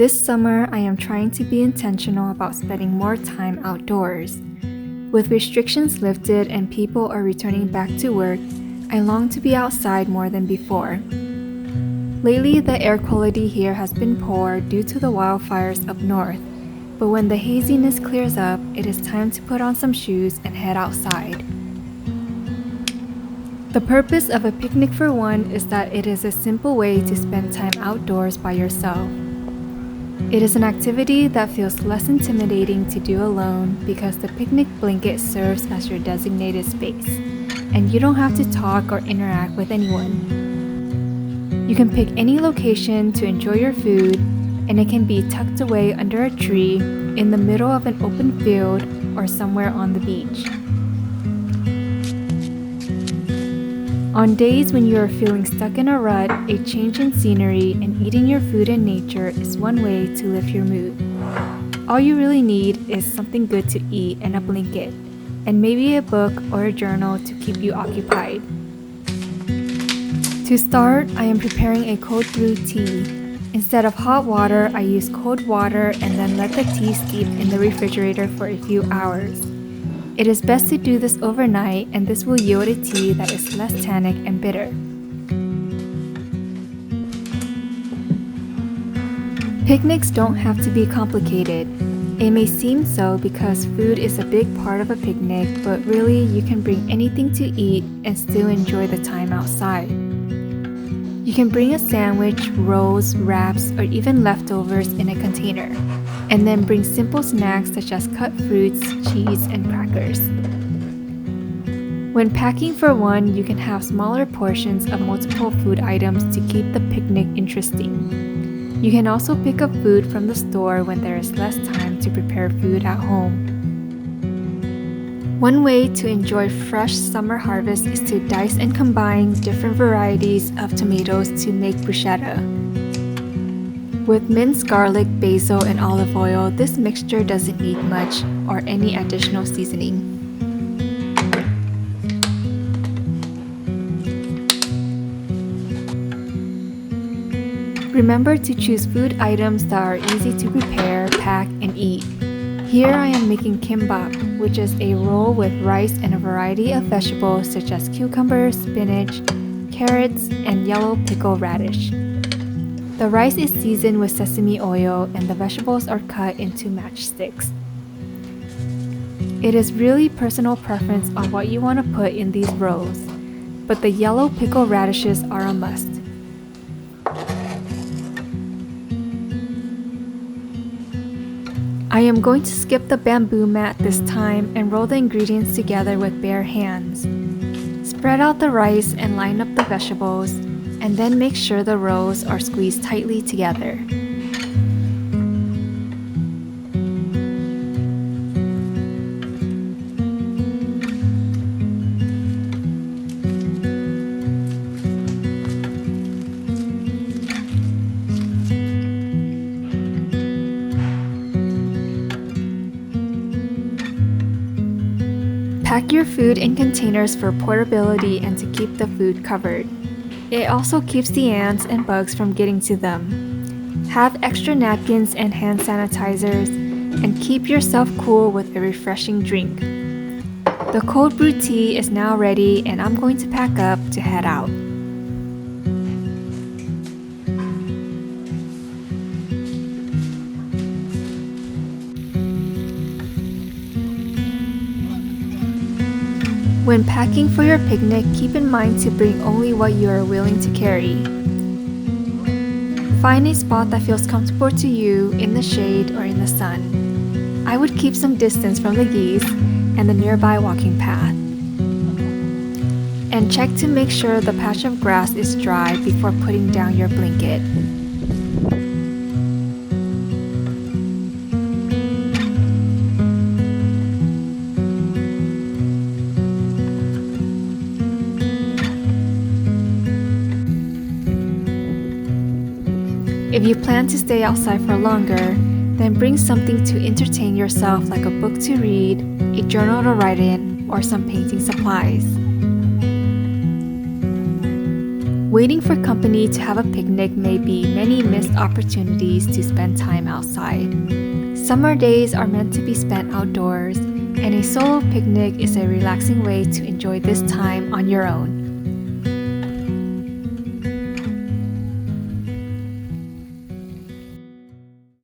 This summer, I am trying to be intentional about spending more time outdoors. With restrictions lifted and people are returning back to work, I long to be outside more than before. Lately, the air quality here has been poor due to the wildfires up north, but when the haziness clears up, it is time to put on some shoes and head outside. The purpose of a picnic for one is that it is a simple way to spend time outdoors by yourself. It is an activity that feels less intimidating to do alone because the picnic blanket serves as your designated space, and you don't have to talk or interact with anyone. You can pick any location to enjoy your food, and it can be tucked away under a tree, in the middle of an open field, or somewhere on the beach. On days when you are feeling stuck in a rut, a change in scenery and eating your food in nature is one way to lift your mood. All you really need is something good to eat and a blanket, and maybe a book or a journal to keep you occupied. To start, I am preparing a cold brew tea. Instead of hot water, I use cold water and then let the tea steep in the refrigerator for a few hours. It is best to do this overnight, and this will yield a tea that is less tannic and bitter. Picnics don't have to be complicated. It may seem so because food is a big part of a picnic, but really you can bring anything to eat and still enjoy the time outside. You can bring a sandwich, rolls, wraps, or even leftovers in a container, and then bring simple snacks such as cut fruits, cheese, and crackers. When packing for one, you can have smaller portions of multiple food items to keep the picnic interesting. You can also pick up food from the store when there is less time to prepare food at home. One way to enjoy fresh summer harvest is to dice and combine different varieties of tomatoes to make bruschetta. With minced garlic, basil, and olive oil, this mixture doesn't need much or any additional seasoning. Remember to choose food items that are easy to prepare, pack, and eat. Here I am making kimbap, which is a roll with rice and a variety of vegetables such as cucumbers, spinach, carrots, and yellow pickled radish. The rice is seasoned with sesame oil and the vegetables are cut into matchsticks. It is really personal preference on what you want to put in these rolls, but the yellow pickled radishes are a must. I am going to skip the bamboo mat this time and roll the ingredients together with bare hands. Spread out the rice and line up the vegetables, and then make sure the rolls are squeezed tightly together. Pack your food in containers for portability and to keep the food covered. It also keeps the ants and bugs from getting to them. Have extra napkins and hand sanitizers, and keep yourself cool with a refreshing drink. The cold brew tea is now ready, and I'm going to pack up to head out. When packing for your picnic, keep in mind to bring only what you are willing to carry. Find a spot that feels comfortable to you in the shade or in the sun. I would keep some distance from the geese and the nearby walking path. And check to make sure the patch of grass is dry before putting down your blanket. If you plan to stay outside for longer, then bring something to entertain yourself like a book to read, a journal to write in, or some painting supplies. Waiting for company to have a picnic may be many missed opportunities to spend time outside. Summer days are meant to be spent outdoors, and a solo picnic is a relaxing way to enjoy this time on your own.